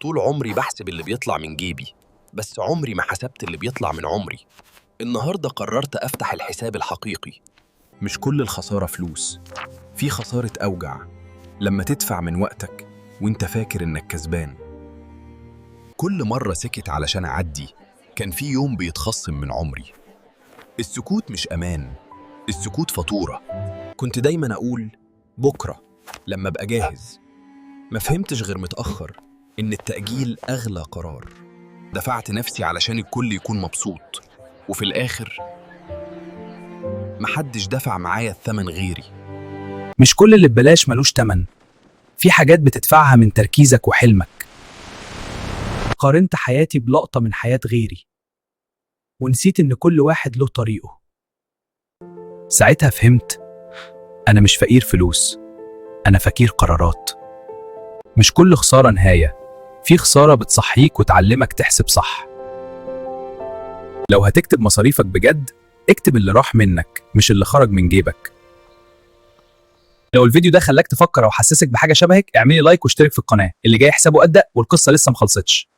طول عمري بحسب اللي بيطلع من جيبي، بس عمري ما حسبت اللي بيطلع من عمري. النهاردة قررت أفتح الحساب الحقيقي. مش كل الخسارة فلوس، في خسارة أوجع لما تدفع من وقتك وانت فاكر إنك كسبان. كل مرة سكت علشان أعدي كان في يوم بيتخصم من عمري. السكوت مش أمان، السكوت فاتورة. كنت دايما أقول بكرة لما أبقى جاهز. ما فهمتش غير متأخر إن التأجيل أغلى قرار. دفعت نفسي علشان الكل يكون مبسوط، وفي الآخر محدش دفع معايا الثمن غيري. مش كل اللي ببلاش ملوش تمن، في حاجات بتدفعها من تركيزك وحلمك. قارنت حياتي بلقطة من حياة غيري ونسيت إن كل واحد له طريقه. ساعتها فهمت أنا مش فقير فلوس، أنا فقير قرارات. مش كل خسارة نهاية، في خسارة بتصحيك وتعلمك تحسب صح. لو هتكتب مصاريفك بجد، اكتب اللي راح منك مش اللي خرج من جيبك. لو الفيديو ده خلاك تفكر أو حسسك بحاجة شبهك، اعملي لايك واشترك في القناة. اللي جاي حسابه أدق والقصة لسه مخلصتش.